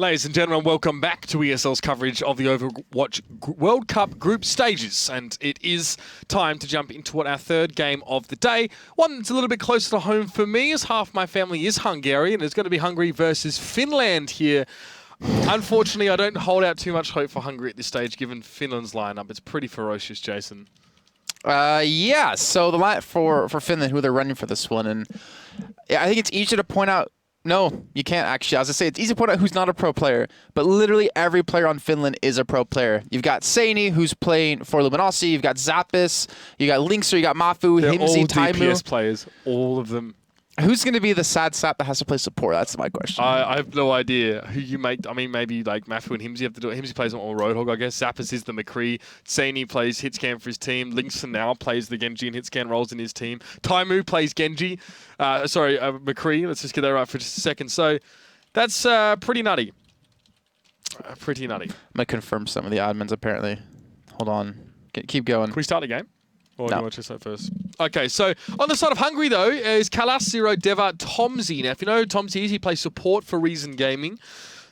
Ladies and gentlemen, welcome back to ESL's coverage of the Overwatch World Cup group stages. And it is time to jump into what our third game of the day. One that's a little bit closer to home for me, as half my family is Hungarian. It's going to be Hungary versus Finland here. Unfortunately, I don't hold out too much hope for Hungary at this stage, given Finland's lineup. It's pretty ferocious, Jason. Yeah, so the line for Finland, who they're running for this one, and I think it's easy to point out. No, you can't actually. As I say, it's easy to point out who's not a pro player, but literally every player on Finland is a pro player. You've got Saini, who's playing for Luminosity. You've got Zappis. You got Linkser. You got Mafu, They're Himsy, all Taimu. DPS players, all of them. Who's going to be the sad sap that has to play support? That's my question. I have no idea who you make. I mean, maybe like Mafu and Himsy have to do it. Himsy plays on Roadhog, I guess. Zappis is the McCree. Saini plays Hitscan for his team. Linkson now plays the Genji and Hitscan roles in his team. Taimu plays Genji. McCree. Let's just get that right for just a second. So that's pretty nutty. Pretty nutty. I'm going to confirm some of the admins, apparently. Hold on. Keep going. Can we start the game? Or do No. you want to test that first? Okay, so on the side of Hungary, though, is Kalas, Zero, Deva, Tomzy. Now, if you know who Tomzy is, he plays support for Reason Gaming.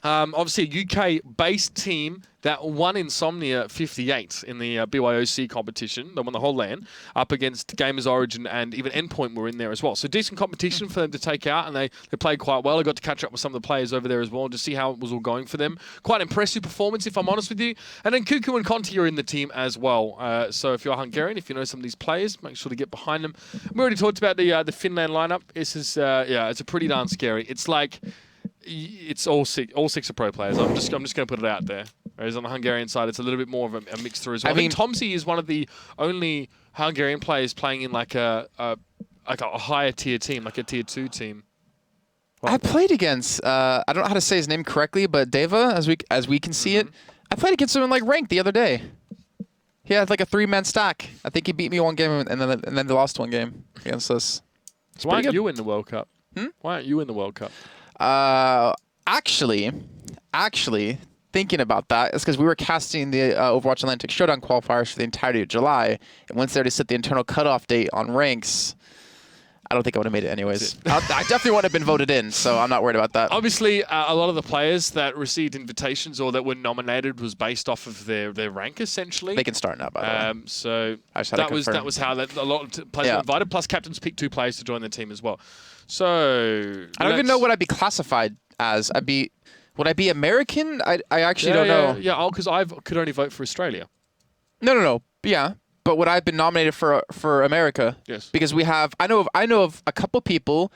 Obviously, a UK-based team that won Insomnia 58 in the BYOC competition. They won the whole LAN up against Gamers Origin, and even Endpoint were in there as well. So decent competition for them to take out, and they played quite well. I got to catch up with some of the players over there as well to see how it was all going for them. Quite impressive performance, if I'm honest with you. And then Cuckoo and Conti are in the team as well. So if you're Hungarian, if you know some of these players, make sure to get behind them. We already talked about the Finland lineup. This is, it's a pretty darn scary. It's like... It's all six are pro players. I'm just going to put it out there. Whereas on the Hungarian side, it's a little bit more of a mix through as well. I think Tomzy is one of the only Hungarian players playing in like a higher tier team, like a tier 2 team. Well, I played against. I don't know how to say his name correctly, but Deva, as we can see it, I played against him in like ranked the other day. He had like a 3-man stack. I think he beat me one game and then they lost one game against us. So why aren't you in the World Cup? Why aren't you in the World Cup? Actually, thinking about that, it's because we were casting the Overwatch Atlantic Showdown qualifiers for the entirety of July, and once they already set the internal cutoff date on ranks, I don't think I would have made it anyways. I definitely wouldn't have been voted in, so I'm not worried about that. Obviously, a lot of the players that received invitations or that were nominated was based off of their rank, essentially. They can start now, by the way. So that was how a lot of players were invited, plus captains picked 2 players to join the team as well. So I don't even know what I'd be classified as. Would I be American? I actually don't know. Yeah, because I could only vote for Australia. No. Yeah, but would I have been nominated for America? Yes. Because I know of a couple people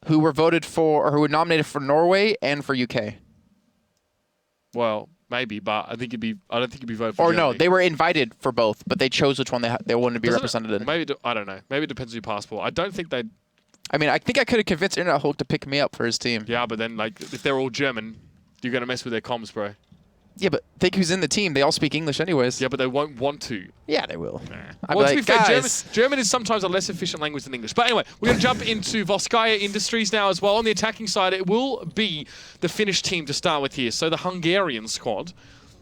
who were voted for or who were nominated for Norway and for UK. Well, maybe, but I don't think it'd be voted for. Or Germany. no, they were invited for both, but they chose which one they wanted to be represented in. Maybe I don't know. Maybe it depends on your passport. I don't think they'd. I mean, I think I could have convinced Internet Hulk to pick me up for his team. Yeah, but then like if they're all German, you're gonna mess with their comms, bro. Yeah, but think who's in the team. They all speak English anyways. Yeah, but they won't want to. Yeah, they will. Nah. Well, to be fair, German is sometimes a less efficient language than English. But anyway, we're going to jump into Volskaya Industries now as well. On the attacking side, it will be the Finnish team to start with here. So the Hungarian squad.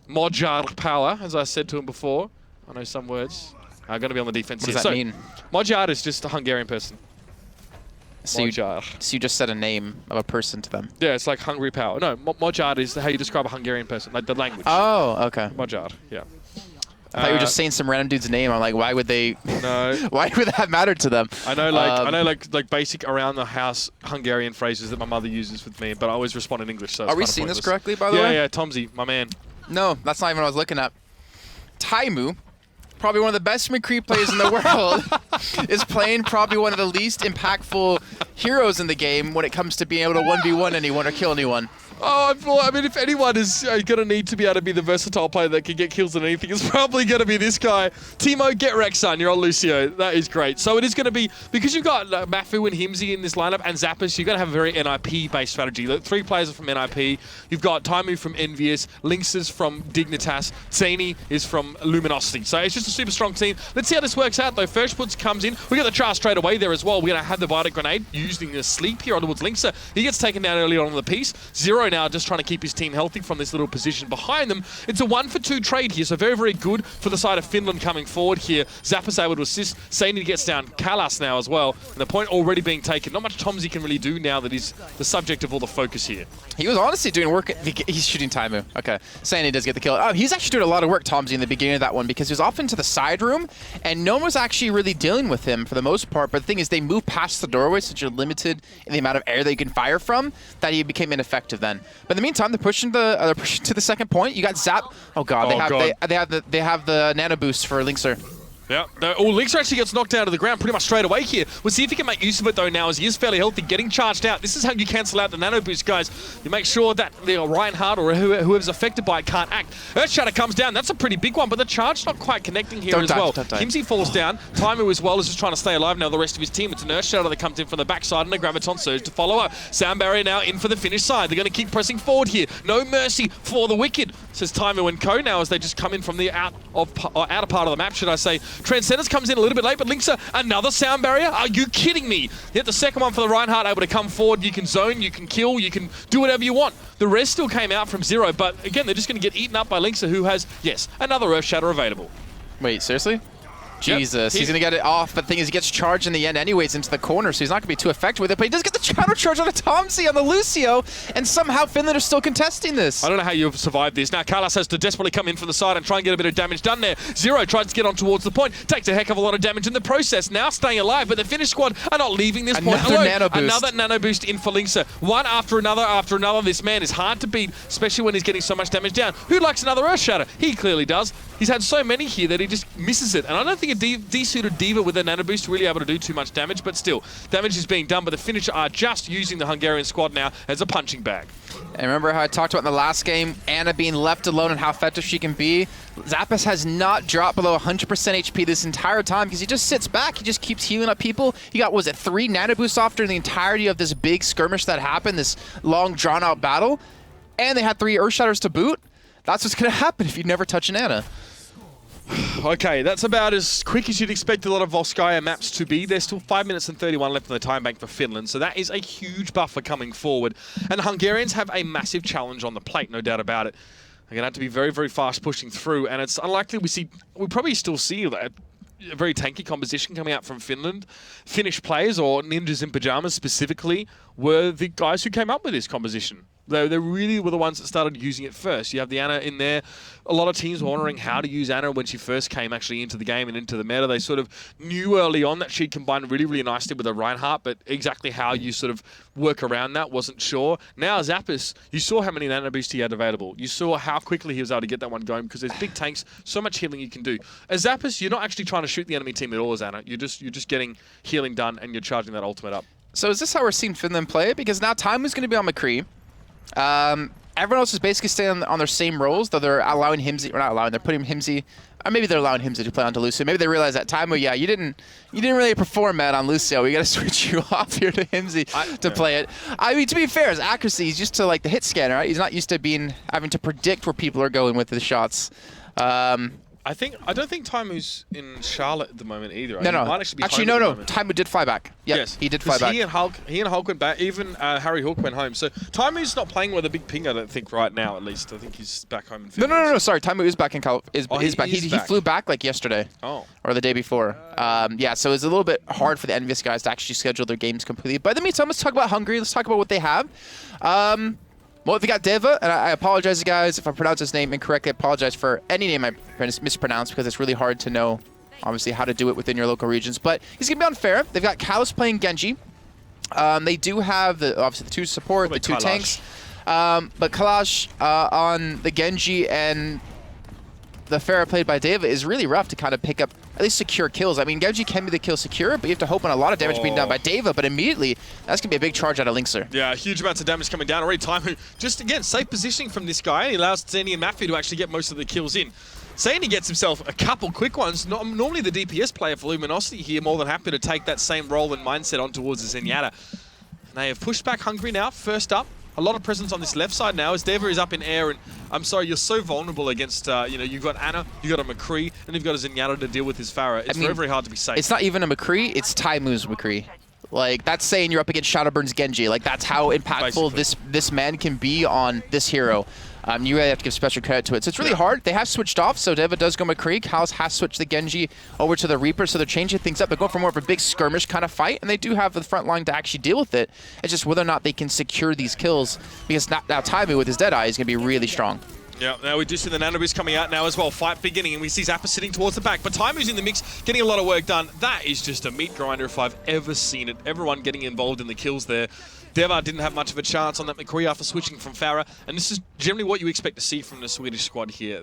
Magyar Power, as I said to him before. I know some words. I'm going to be on the defense here. What does that mean? Magyar is just a Hungarian person. So you just said a name of a person to them. Yeah, it's like Hungry Power. No, Magyar is how you describe a Hungarian person, like the language. Oh, okay. Magyar, yeah. I thought you were just saying some random dude's name. I'm like, why would they? No. Why would that matter to them? I know, like basic around the house Hungarian phrases that my mother uses with me, but I always respond in English. So are we seeing this correctly, by the way? Yeah, Tomzy, my man. No, that's not even what I was looking at. Taimu, probably one of the best McCree players in the world, is playing probably one of the least impactful heroes in the game when it comes to being able to 1v1 anyone or kill anyone. Oh, I mean, if anyone is going to need to be able to be the versatile player that can get kills on anything, it's probably going to be this guy. Timo, get wrecked, son. You're on Lucio. That is great. So it is going to be, because you've got Mafu and Himsy in this lineup and Zappis, you're going to have a very NIP-based strategy. The 3 players are from NIP. You've got Taimu from Envious, Lynx from Dignitas, Saini is from Luminosity. So it's just a super strong team. Let's see how this works out, though. First Puts comes in. We got the char straight away there as well. We're going to have the Bardic Grenade using the sleep here on towards Lynx. He gets taken down early on in the piece. Zero now just trying to keep his team healthy from this little position behind them. It's a 1-for-2 trade here, so very, very good for the side of Finland coming forward here. Zappa's able to assist. Saini gets down Kalas now as well, and the point already being taken. Not much Tomsy can really do now that he's the subject of all the focus here. He was honestly doing work. He's shooting Taimu. Okay. Saini does get the kill. Oh, he's actually doing a lot of work, Tomsy, in the beginning of that one because he was off into the side room, and no one was actually really dealing with him for the most part. But the thing is, they move past the doorway, so you're limited in the amount of air that you can fire from, that he became ineffective then. But in the meantime, they're pushing to the second point. You got Zap. Oh god, they have the nano boost for Linkser. Yeah. Linkser actually gets knocked down to the ground pretty much straight away here. We'll see if he can make use of it though now, as he is fairly healthy, getting charged out. This is how you cancel out the nano boost, guys. You make sure that Reinhardt or whoever's affected by it can't act. Earthshatter comes down. That's a pretty big one, but the charge's not quite connecting here as well. Kimsey falls down. Taimu as well is just trying to stay alive now. The rest of his team, it's an Earthshatter that comes in from the backside and a Graviton Surge to follow up. Sound Barrier now in for the finish side. They're going to keep pressing forward here. No mercy for the wicked, says Taimu and co now as they just come in from the outer part of the map, should I say. Transcendence comes in a little bit late, but Linkser, another Sound Barrier? Are you kidding me? Hit the second one for the Reinhardt, able to come forward. You can zone, you can kill, you can do whatever you want. The rest still came out from zero, but again, they're just going to get eaten up by Linkser, who has, yes, another Earthshatter available. Wait, seriously? Jesus, he's going to get it off, but the thing is he gets charged in the end anyways into the corner, so he's not going to be too effective with it, but he does get the counter charge on a Tomsy on the Lucio, and somehow Finland are still contesting this. I don't know how you've survived this. Now Kalas has to desperately come in from the side and try and get a bit of damage done there. Zero tries to get on towards the point, takes a heck of a lot of damage in the process, now staying alive, but the Finnish squad are not leaving this point alone. Another nano boost in for Linkser. One after another. This man is hard to beat, especially when he's getting so much damage down. Who likes another Earthshatter? He clearly does. He's had so many here that he just misses it, and I don't think a desuited D.Va with a nano boost really able to do too much damage, but still, damage is being done, but the Finnish are just using the Hungarian squad now as a punching bag. And remember how I talked about in the last game, Anna being left alone and how effective she can be? Zappas has not dropped below 100% HP this entire time because he just sits back, he just keeps healing up people. He got, was it 3 nano boosts off during the entirety of this big skirmish that happened, this long drawn out battle, and they had 3 Earthshatters to boot. That's what's going to happen if you never touch an Anna. Okay, that's about as quick as you'd expect a lot of Volskaya maps to be. There's still 5 minutes and 31 left in the time bank for Finland, so that is a huge buffer coming forward. And the Hungarians have a massive challenge on the plate, no doubt about it. They're going to have to be very, very fast pushing through, and it's unlikely we probably still see a very tanky composition coming out from Finland. Finnish players, or ninjas in pajamas specifically, were the guys who came up with this composition. They really were the ones that started using it first. You have the Anna in there. A lot of teams were wondering how to use Anna when she first came actually into the game and into the meta. They sort of knew early on that she'd combine really, really nicely with a Reinhardt, but exactly how you sort of work around that wasn't sure. Now Zappas, you saw how many nano boosts he had available. You saw how quickly he was able to get that one going because there's big tanks, so much healing you can do. As Zappas, you're not actually trying to shoot the enemy team at all as Anna. You're just getting healing done and you're charging that ultimate up. So is this how we're seeing Finland play? Because now Taimu's going to be on McCree. Everyone else is basically staying on their same roles, though they're allowing Himsy, or not allowing, they're putting Himsy, or maybe they're allowing Himsy to play onto Lucio. Maybe they realize that Taimu, yeah, you didn't really perform, man, on Lucio. We got to switch you off here to Himsy to play it. I mean, to be fair, his accuracy, he's used to like the hit scanner, right? He's not used to having to predict where people are going with the shots. I don't think Taimu's in Charlotte at the moment either. No. Might actually be actually, no. Taimu did fly back. Yep, yes, he did fly back. He and Hulk went back. Even Harry Hook went home. So Taimu's not playing with a big ping, I don't think, right now. At least I think he's back home in Finland. No. Sorry, Taimu is back in he's back. He flew back like yesterday. Oh. Or the day before. Yeah, so it's a little bit hard for the Envious guys to actually schedule their games completely. But in the meantime, let's talk about Hungary. Let's talk about what they have. Well, they got Deva, and I apologize, guys, if I pronounce his name incorrectly. I apologize for any name I mispronounce because it's really hard to know, obviously, how to do it within your local regions. But he's going to be unfair. They've got Kalos playing Genji. They do have, obviously, the 2 support, the 2 tanks. But Kalash on the Genji and the Pharah played by Deva is really rough to kind of pick up, at least secure kills. I mean, Genji can be the kill secure, but you have to hope on a lot of damage being done by Deva, but immediately, that's going to be a big charge out of Linkser. Yeah, huge amounts of damage coming down already. Taimu, just again, safe positioning from this guy. He allows Zeni and Mafi to actually get most of the kills in. Zeni gets himself a couple quick ones. Normally the DPS player for Luminosity here, more than happy to take that same role and mindset on towards the Zenyatta. And they have pushed back Hungary now, first up. A lot of presence on this left side now as Deva is up in air, and I'm sorry, you're so vulnerable against, you've got Anna, you've got a McCree, and you've got a Zenyatta to deal with his Pharah. It's very, very hard to be safe. It's not even a McCree, it's Taimu's McCree. Like, that's saying you're up against Shadowburn's Genji. Like, that's how impactful this man can be on this hero. You really have to give special credit to it. So it's really hard. They have switched off, so Deva does go McCree. House has switched the Genji over to the Reaper, so they're changing things up. They're going for more of a big skirmish kind of fight, and they do have the front line to actually deal with it. It's just whether or not they can secure these kills, because now Taimu with his Deadeye is going to be really strong. Yeah, now we do see the Nanoboost coming out now as well. Fight beginning, and we see Zappa sitting towards the back. But Taimu's in the mix, getting a lot of work done. That is just a meat grinder if I've ever seen it. Everyone getting involved in the kills there. Deva didn't have much of a chance on that McCree after switching from Farah, and this is generally what you expect to see from the Swedish squad here.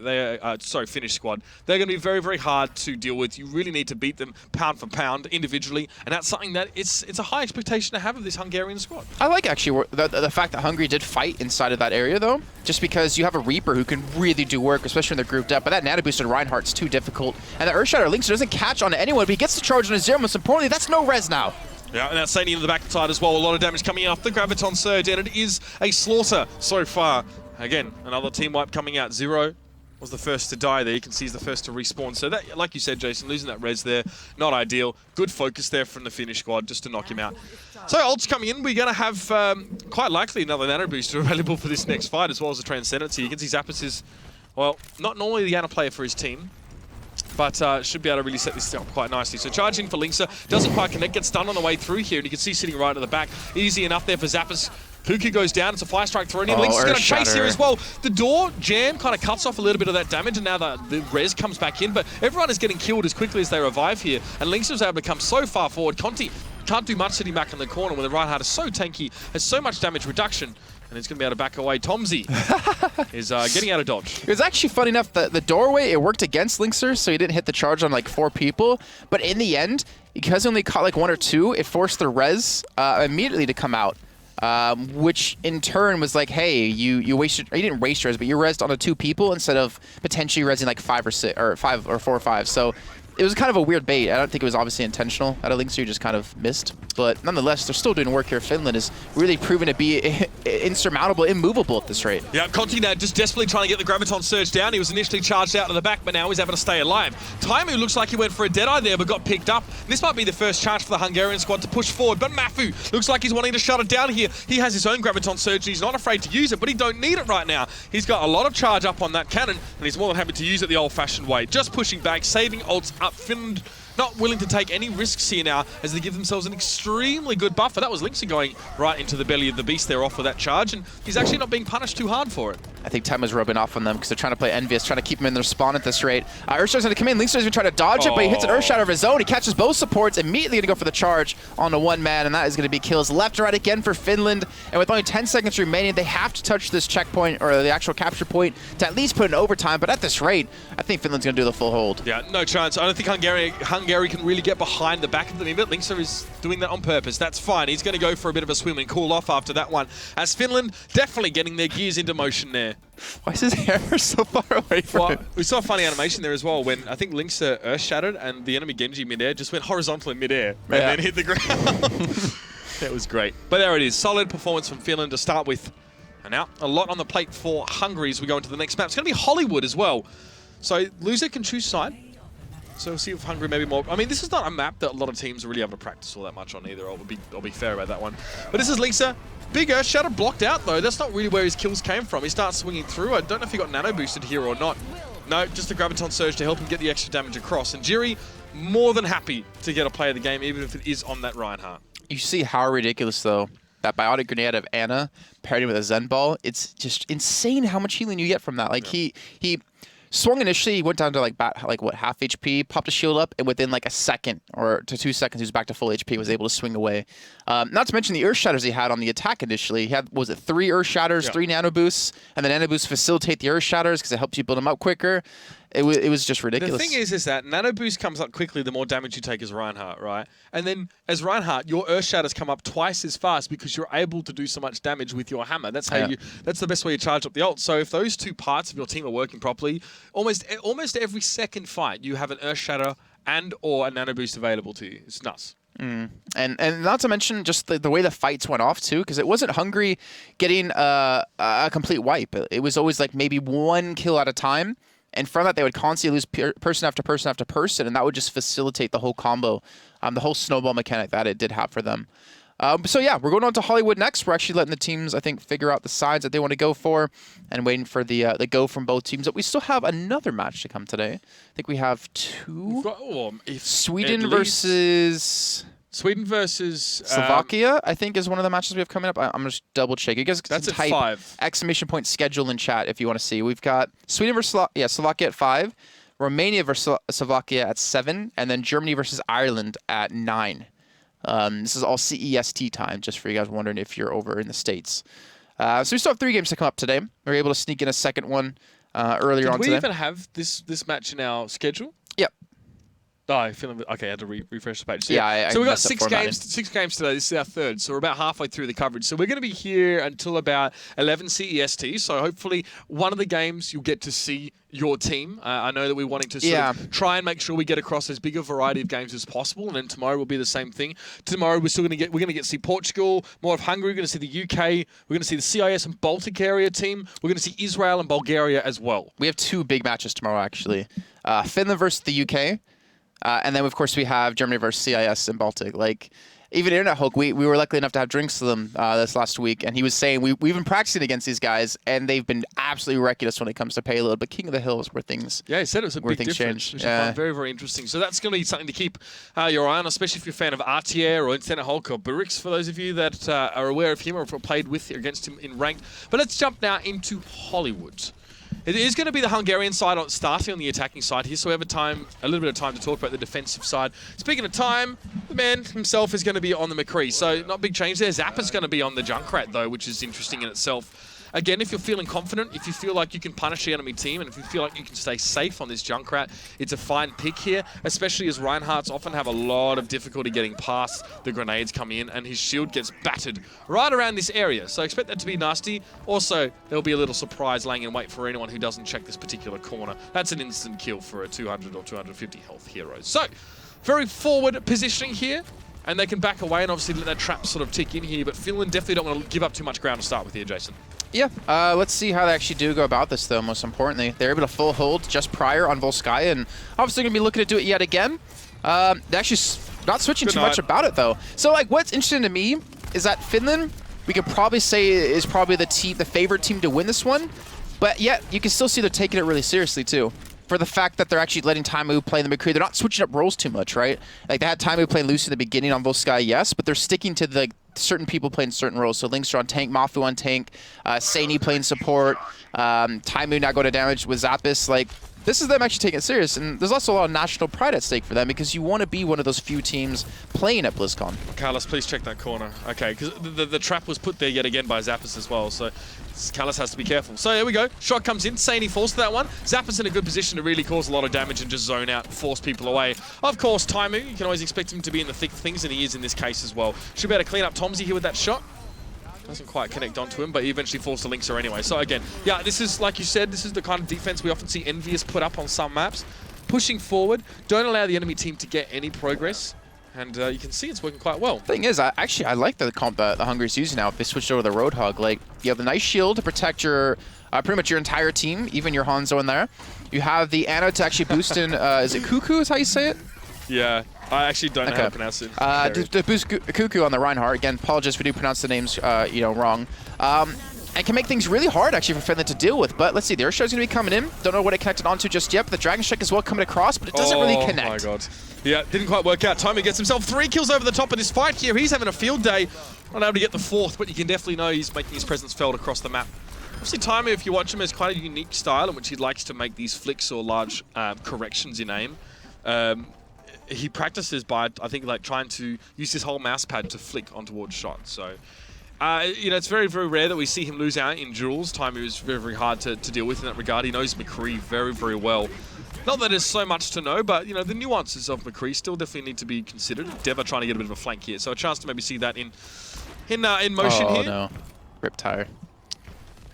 Finnish squad. They're going to be very, very hard to deal with. You really need to beat them pound for pound individually, and that's something that it's a high expectation to have of this Hungarian squad. I like actually the fact that Hungary did fight inside of that area though, just because you have a Reaper who can really do work, especially when they're grouped up. But that Nano boosted Reinhardt's too difficult, and the Earthshatter Lynx doesn't catch on anyone, but he gets the charge on a zero. Most importantly, that's no res now. Yeah, and that's Sadie in the backside as well. A lot of damage coming off the Graviton Surge, and it is a slaughter so far. Again, another team wipe coming out. Zero was the first to die there. You can see he's the first to respawn. So that, like you said, Jason, losing that res there, not ideal. Good focus there from the Finnish squad just to knock him out. So ults coming in. We're going to have quite likely another Nano booster available for this next fight, as well as a Transcendency. You can see Zappos is, well, not normally the Ana player for his team, but should be able to really set this up quite nicely. So charging for Linksa, doesn't quite connect, gets stunned on the way through here, and you can see sitting right at the back. Easy enough there for Zappos. Puku goes down, it's a fire strike thrown in. Link's going to chase here as well. The door jam kind of cuts off a little bit of that damage, and now the res comes back in, but everyone is getting killed as quickly as they revive here, and Link's was able to come so far forward. Conti can't do much sitting back in the corner when the Reinhardt is so tanky, has so much damage reduction, and he's going to be able to back away. Tomzy is getting out of dodge. It was actually funny enough that the doorway, it worked against Linkser, so he didn't hit the charge on like 4 people. But in the end, because he only caught like 1 or 2, it forced the res immediately to come out. Which in turn was like, hey, you wasted, or you didn't waste res, but you resed on 2 people instead of potentially resing like 5 or 6, or 5 or 4 or 5. So it was kind of a weird bait. I don't think it was obviously intentional. Out of Linkser, just kind of missed. But nonetheless, they're still doing work here. Finland is really proven to be insurmountable, immovable at this rate. Yeah, Conti now just desperately trying to get the Graviton Surge down. He was initially charged out to the back, but now he's able to stay alive. Taimu looks like he went for a Deadeye there, but got picked up. This might be the first chance for the Hungarian squad to push forward, but Mafu looks like he's wanting to shut it down here. He has his own Graviton Surge, and he's not afraid to use it, but he don't need it right now. He's got a lot of charge up on that cannon, and he's more than happy to use it the old-fashioned way. Just pushing back, saving ults up. Finland not willing to take any risks here now as they give themselves an extremely good buffer. That was Linksa going right into the belly of the beast there off with that charge, and he's actually not being punished too hard for it. I think time was rubbing off on them because they're trying to play envious, trying to keep him in their spawn at this rate. Earthshatter's going to come in. Linksa's going to try to dodge it, but he hits an Earthshatter of his own. He catches both supports, immediately going to go for the charge on the 1 man, and that is going to be kills left and right again for Finland. And with only 10 seconds remaining, they have to touch this checkpoint, or the actual capture point, to at least put in overtime. But at this rate, I think Finland's going to do the full hold. Yeah, no chance. I don't think Hungary can really get behind the back of them. Linksa is doing that on purpose. That's fine. He's going to go for a bit of a swim and cool off after that one, as Finland definitely getting their gears into motion there. Why is his hair so far away from him? We saw a funny animation there as well when I think Linksa Earth shattered and the enemy Genji midair just went horizontal in midair and then hit the ground. That was great. But there it is. Solid performance from Finland to start with. And now a lot on the plate for Hungary as we go into the next map. It's going to be Hollywood as well. So loser can choose side. So we'll see if Hungary maybe more. I mean, this is not a map that a lot of teams are really able to practice all that much on either. I'll be fair about that one. But this is Linksa. Big Earthshatter blocked out though. That's not really where his kills came from. He starts swinging through. I don't know if he got nano boosted here or not. No, just a Graviton Surge to help him get the extra damage across. And Jiri, more than happy to get a play of the game, even if it is on that Reinhardt. You see how ridiculous though that biotic grenade of Ana paired with a Zen ball. It's just insane how much healing you get from that. Like he swung initially, he went down to like half HP, popped a shield up, and within like a second or to 2 seconds, he was back to full HP, was able to swing away. Not to mention the Earth Shatters he had on the attack initially. He had, was it 3 Earth Shatters, 3 Nano Boosts, and the Nano Boosts facilitate the Earth Shatters because it helps you build them up quicker. It was just ridiculous. The thing is that Nano Boost comes up quickly the more damage you take as Reinhardt, right? And then as Reinhardt, your Earth Shatters come up twice as fast because you're able to do so much damage with your hammer. That's how that's the best way you charge up the ult. So if those 2 parts of your team are working properly, almost every second fight you have an Earth Shatter and or a Nano Boost available to you. It's nuts. And not to mention just the way the fights went off too, because it wasn't Hungary getting a complete wipe. It was always like maybe 1 kill at a time. And from that, they would constantly lose person after person after person, and that would just facilitate the whole combo, the whole snowball mechanic that it did have for them. So yeah, we're going on to Hollywood next. We're actually letting the teams, I think, figure out the sides that they want to go for, and waiting for the go from both teams. But we still have another match to come today. I think we have two. Sweden versus Slovakia, I think, is one of the matches we have coming up. I'm just double check. You guys can type ! Schedule in chat if you want to see. We've got Sweden versus Slovakia at 5, Romania versus Slovakia at 7, and then Germany versus Ireland at 9. This is all CEST time, just for you guys wondering if you're over in the States. So we still have 3 games to come up today. We were able to sneak in a second one earlier on today. Did we even have this match in our schedule? Yep. Oh, I feel okay. I had to refresh the page. So, yeah, so we've got 6 games. 6 games today. This is our 3rd, so we're about halfway through the coverage. So we're going to be here until about 11 CEST. So hopefully, one of the games you'll get to see your team. I know that we're wanting to sort of try and make sure we get across as big a variety of games as possible. And then tomorrow will be the same thing. Tomorrow we're going to get to see Portugal, more of Hungary. We're going to see the UK. We're going to see the CIS and Baltic area team. We're going to see Israel and Bulgaria as well. We have 2 big matches tomorrow, actually. Finland versus the UK. And then, of course, we have Germany versus CIS and Baltic. Like, even Internet Hulk, we were lucky enough to have drinks with them this last week, and he was saying we've been practicing against these guys, and they've been absolutely wrecking us when it comes to payload. But King of the Hill is where things he said it was a big difference, which I find very, very interesting. So that's going to be something to keep your eye on, especially if you're a fan of Artier or Internet Hulk or Barix, for those of you that are aware of him or have played with or against him in ranked. But let's jump now into Hollywood. It is going to be the Hungarian side starting on the attacking side here, so we have a little bit of time to talk about the defensive side. Speaking of time, the man himself is going to be on the McCree, so not big change there. Zappa's going to be on the Junkrat, though, which is interesting in itself. Again, if you're feeling confident, if you feel like you can punish the enemy team, and if you feel like you can stay safe on this Junkrat, it's a fine pick here, especially as Reinhardt's often have a lot of difficulty getting past the grenades coming in, and his shield gets battered right around this area. So expect that to be nasty. Also, there'll be a little surprise laying in wait for anyone who doesn't check this particular corner. That's an instant kill for a 200 or 250 health hero. So, very forward positioning here. And they can back away and obviously let that trap sort of tick in here. But Finland definitely don't want to give up too much ground to start with here, Jason. Yeah, let's see how they actually do go about this, though, most importantly. They're able to full hold just prior on Volskaya, and obviously going to be looking to do it yet again. They're actually not switching too much about it, though. So, like, what's interesting to me is that Finland, we could probably say, is probably the favorite team to win this one. But yet, you can still see they're taking it really seriously, too. For the fact that they're actually letting Taimu play in the McCree. They're not switching up roles too much, right? Like, they had Taimu playing Lucy in the beginning on Volskaya, yes, but they're sticking to the certain people playing certain roles. So Linkster on tank, Mafu on tank, Saini playing support, Taimu now going to damage with Zappis. Like, this is them actually taking it serious, and there's also a lot of national pride at stake for them because you want to be one of those few teams playing at BlizzCon. Carlos, please check that corner. Okay, because the trap was put there yet again by Zappis as well, so Carlos has to be careful. So here we go. Shot comes in. Saini falls to that one. Zappis in a good position to really cause a lot of damage and just zone out, force people away. Of course, Taimu, you can always expect him to be in the thick of things, and he is in this case as well. Should be able to clean up Tomsy here with that shot. Doesn't quite connect onto him, but he eventually falls to Linkser anyway. So again, yeah, this is, like you said, this is the kind of defense we often see Envious put up on some maps. Pushing forward, don't allow the enemy team to get any progress. And you can see it's working quite well. Thing is, I like the comp that the Hungary's using now. If they switched over the Roadhog, like, you have the nice shield to protect your pretty much your entire team, even your Hanzo in there. You have the Ana to actually boost in, is it Cuckoo is how you say it? Yeah, I actually don't know how to pronounce it. To boost Cuckoo on the Reinhardt. Again, apologize if we do pronounce the names wrong. And can make things really hard, actually, for Finland to deal with. But let's see, the Earthshow's going to be coming in. Don't know what it connected onto just yet, but the Dragon Strike as well coming across, but it doesn't really connect. Oh, my God. Yeah, didn't quite work out. Taimu gets himself 3 kills over the top of this fight here. He's having a field day. Not able to get the 4th, but you can definitely know he's making his presence felt across the map. Obviously, Taimu, if you watch him, has quite a unique style in which he likes to make these flicks or large corrections in aim. He practices by, I think, like trying to use his whole mouse pad to flick on towards shots. So, it's very, very rare that we see him lose out in duels. Taimu is very, very hard to deal with in that regard. He knows McCree very, very well. Not that there's so much to know, but, the nuances of McCree still definitely need to be considered. Deva trying to get a bit of a flank here, so a chance to maybe see that in motion here. Oh, no. Rip tire.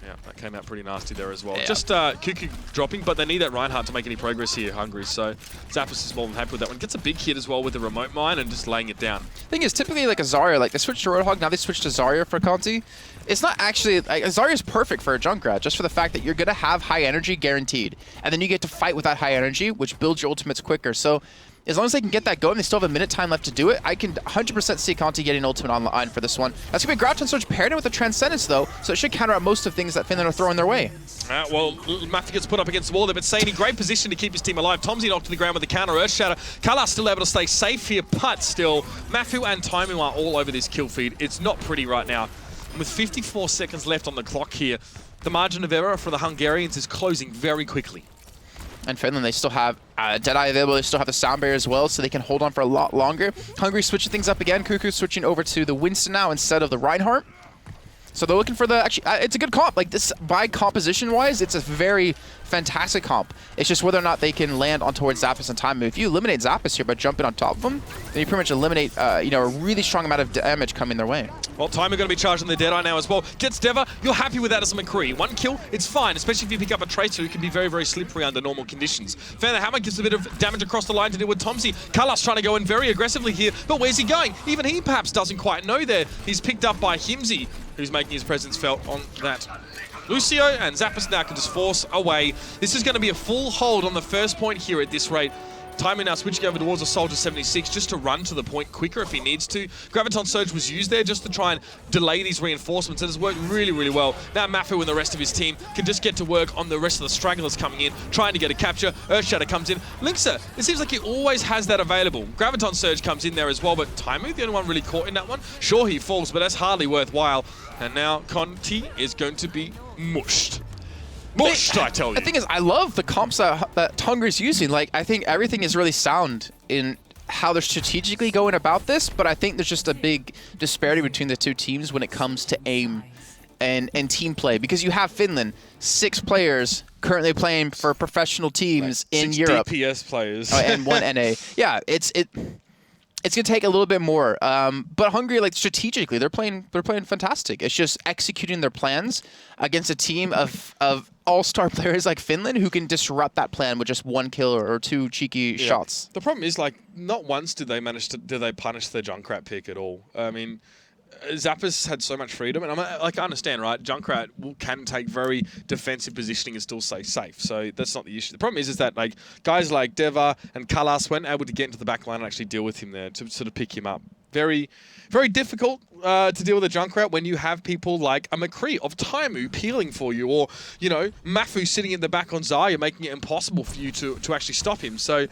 Yeah, that came out pretty nasty there as well. Yeah. Just Cuckoo dropping, but they need that Reinhardt to make any progress here, Hungary. So Zappos is more than happy with that one. Gets a big hit as well with the remote mine and just laying it down. Thing is, typically like a Zarya, like they switched to Roadhog, now they switched to Zarya for Conti. It's not actually, like, Zarya is perfect for a Junkrat, just for the fact that you're going to have high energy guaranteed. And then you get to fight with that high energy, which builds your ultimates quicker. So as long as they can get that going, they still have a minute time left to do it. I can 100% see Conti getting ultimate online for this one. That's going to be Graviton Surge paired in with a Transcendence, though, so it should counter out most of things that Finland are throwing their way. Well, Maffy gets put up against the wall there, but Sani, great position to keep his team alive. Tomsy knocked to the ground with the counter Earthshatter. Kala's still able to stay safe here, but still, Mafu and Taimu are all over this kill feed. It's not pretty right now. With 54 seconds left on the clock here, the margin of error for the Hungarians is closing very quickly. And Finland, they still have Deadeye available, they still have the Sound Barrier as well, so they can hold on for a lot longer. Hungary switching things up again, Cuckoo switching over to the Winston now instead of the Reinhardt. So they're looking for the, actually, it's a good comp. Like this, by composition-wise, it's a very fantastic comp. It's just whether or not they can land on towards Zappos in time. If you eliminate Zappos here by jumping on top of them, then you pretty much eliminate, you know, a really strong amount of damage coming their way. Well, Timer going to be charging the Deadeye now as well. Gets Deva. You're happy with that as a McCree. One kill, it's fine, especially if you pick up a Tracer who can be very, very slippery under normal conditions. Fan the Hammer gives a bit of damage across the line to deal with Tomsy. Kalas trying to go in very aggressively here, but where's he going? Even he perhaps doesn't quite know there. He's picked up by Himsy, who's making his presence felt on that. Lucio and Zappos now can just force away. This is going to be a full hold on the first point here at this rate. Timer now switching over towards a Soldier 76 just to run to the point quicker if he needs to. Graviton Surge was used there just to try and delay these reinforcements. It has worked really, really well. Now Mafu and the rest of his team can just get to work on the rest of the stragglers coming in, trying to get a capture. Earthshatter comes in. Linksa, it seems like he always has that available. Graviton Surge comes in there as well, but Timu, the only one really caught in that one. Sure, he falls, but that's hardly worthwhile. And now Conti is going to be mushed. Mushed, I tell you. The thing is, I love the comps that Hungary's using. Like, I think everything is really sound in how they're strategically going about this, but I think there's just a big disparity between the two teams when it comes to aim and team play. Because you have Finland, 6 players currently playing for professional teams like in Europe. 6 DPS players. And 1 NA. Yeah, it's going to take a little bit more. But Hungary, like, strategically, they're playing fantastic. It's just executing their plans against a team of all-star players like Finland who can disrupt that plan with just 1 kill or 2 cheeky shots. The problem is, like, not once did they punish the Junkrat pick at all. I mean, Zappos had so much freedom, and I understand, right? Junkrat can take very defensive positioning and still stay safe, so that's not the issue. The problem is that, like, guys like Deva and Kalas weren't able to get into the back line and actually deal with him there to sort of pick him up. Very, very difficult to deal with a Junkrat when you have people like a McCree of Taimu peeling for you, or, you know, Mafu sitting in the back on Zarya, making it impossible for you to actually stop him. So,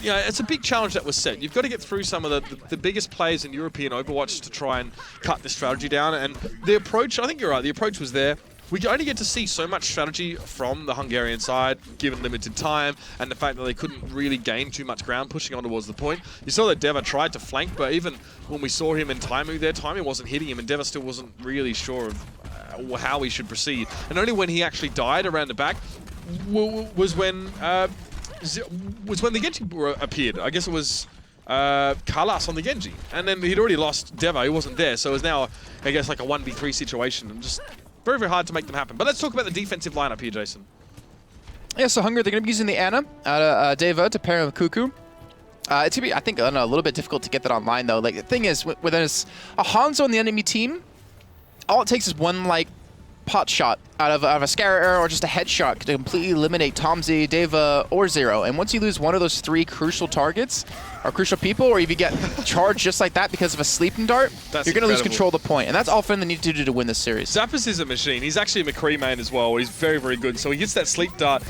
you know, it's a big challenge that was set. You've got to get through some of the biggest players in European Overwatch to try and cut the strategy down. And the approach, I think you're right, the approach was there. We only get to see so much strategy from the Hungarian side, given limited time, and the fact that they couldn't really gain too much ground pushing on towards the point. You saw that Deva tried to flank, but even when we saw him in Taimu there, Taimu wasn't hitting him, and Deva still wasn't really sure of how he should proceed. And only when he actually died around the back was when the Genji appeared. I guess it was Kalas on the Genji. And then he'd already lost Deva, he wasn't there, so it was now, I guess, like a 1v3 situation. And just very, very hard to make them happen. But let's talk about the defensive lineup here, Jason. Yeah, so Hungary, they're going to be using the Ana out of Deva to pair with Cuckoo. It's going to be, I think, I don't know, a little bit difficult to get that online, though. Like, the thing is, when there's a Hanzo on the enemy team, all it takes is one, like, pot shot out of a Scar arrow or just a headshot to completely eliminate Tomsy, Deva, or Zero. And once you lose one of those 3 crucial targets, or crucial people, or if you get charged just like that because of a sleeping dart, you're going to lose control of the point. And that's all Finland need to do to win this series. Zappos is a machine. He's actually a McCree main as well. He's very, very good. So he gets that sleep dart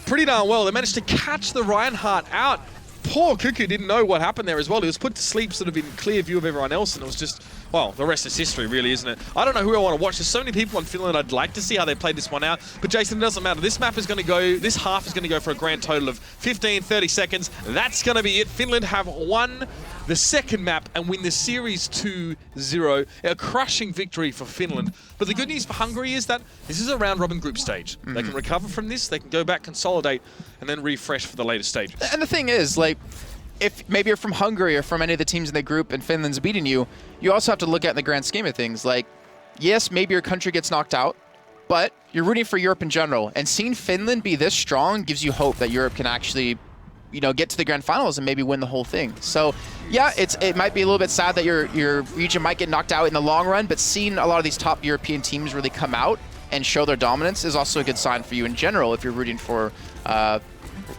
pretty darn well. They managed to catch the Reinhardt out. Poor Cuckoo didn't know what happened there as well. He was put to sleep sort of in clear view of everyone else, and it was just, well, the rest is history, really, isn't it? I don't know who I want to watch. There's so many people in Finland I'd like to see how they play this one out, but Jason, it doesn't matter. This map is going to go, this half is going to go for a grand total of 15, 30 seconds. That's going to be it. Finland have won the second map and win the series 2-0. A crushing victory for Finland. But the good news for Hungary is that this is a round-robin group stage. They can recover from this, they can go back, consolidate, and then refresh for the later stages. And the thing is, like, if maybe you're from Hungary or from any of the teams in the group and Finland's beating you, you also have to look at in the grand scheme of things. Like, yes, maybe your country gets knocked out, But you're rooting for Europe in general, and seeing Finland be this strong gives you hope that Europe can actually, you know, get to the grand finals and maybe win the whole thing. So, yeah, it might be a little bit sad that your region might get knocked out in the long run, but seeing a lot of these top European teams really come out and show their dominance is also a good sign for you in general if you're rooting for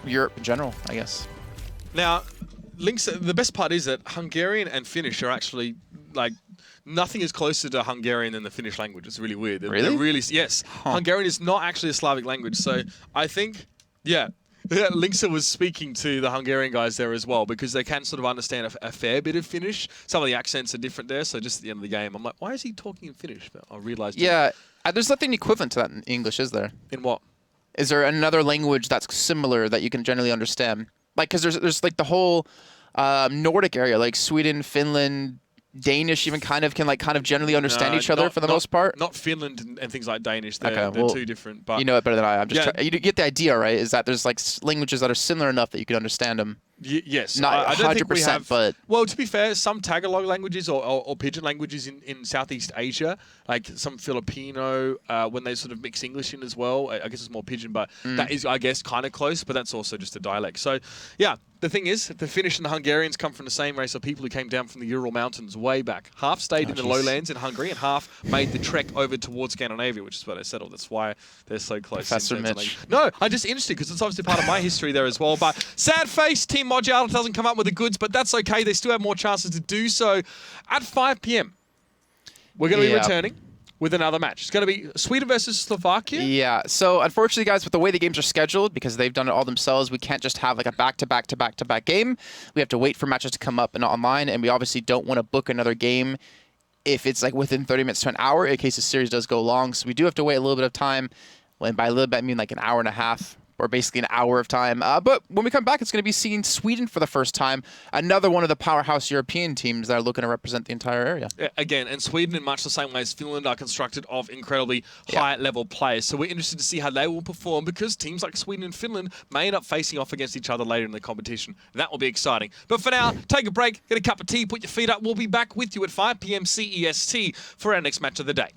Europe in general, I guess. Now, Links, the best part is that Hungarian and Finnish are actually, like, nothing is closer to Hungarian than the Finnish language. It's really weird. Really? Yes. Huh. Hungarian is not actually a Slavic language, so I think, yeah. Linksa was speaking to the Hungarian guys there as well, because they can sort of understand a fair bit of Finnish. Some of the accents are different there, so just at the end of the game, I'm like, why is he talking in Finnish? But I realized... Yeah, there's nothing equivalent to that in English, is there? In what? Is there another language that's similar that you can generally understand? Like, because there's like the whole Nordic area, like Sweden, Finland, Danish even kind of generally understand each other for the most part. Not Finland and things like Danish. They're two different. But you know it better than I. I'm just you get the idea, right? Is that there's like languages that are similar enough that you can understand them. Yes. Not 100%, but... Well, to be fair, some Tagalog languages or Pidgin languages in Southeast Asia, like some Filipino, when they sort of mix English in as well, I guess it's more Pidgin, but that is, I guess, kind of close, but that's also just a dialect. So, yeah, the thing is, the Finnish and the Hungarians come from the same race of people who came down from the Ural Mountains way back. Half stayed in the lowlands in Hungary and half made the trek over towards Scandinavia, which is where they settled. That's why they're so close. Professor Mitch. No, I'm just interested because it's obviously part of my history there as well. But sad face, Team Modular doesn't come up with the goods, but that's okay. They still have more chances to do so. At 5 p.m, we're going to be returning with another match. It's going to be Sweden versus Slovakia. Yeah. So unfortunately, guys, with the way the games are scheduled, because they've done it all themselves, we can't just have like a back-to-back game. We have to wait for matches to come up and online, and we obviously don't want to book another game if it's like within 30 minutes to an hour in case the series does go long. So we do have to wait a little bit of time. And by a little bit, I mean like an hour and a half. Or basically an hour of time. But when we come back, it's going to be seeing Sweden for the first time. Another one of the powerhouse European teams that are looking to represent the entire area. Again, and Sweden, in much the same way as Finland, are constructed of incredibly high-level players. So we're interested to see how they will perform because teams like Sweden and Finland may end up facing off against each other later in the competition. That will be exciting. But for now, take a break, get a cup of tea, put your feet up. We'll be back with you at 5 p.m. CEST for our next match of the day.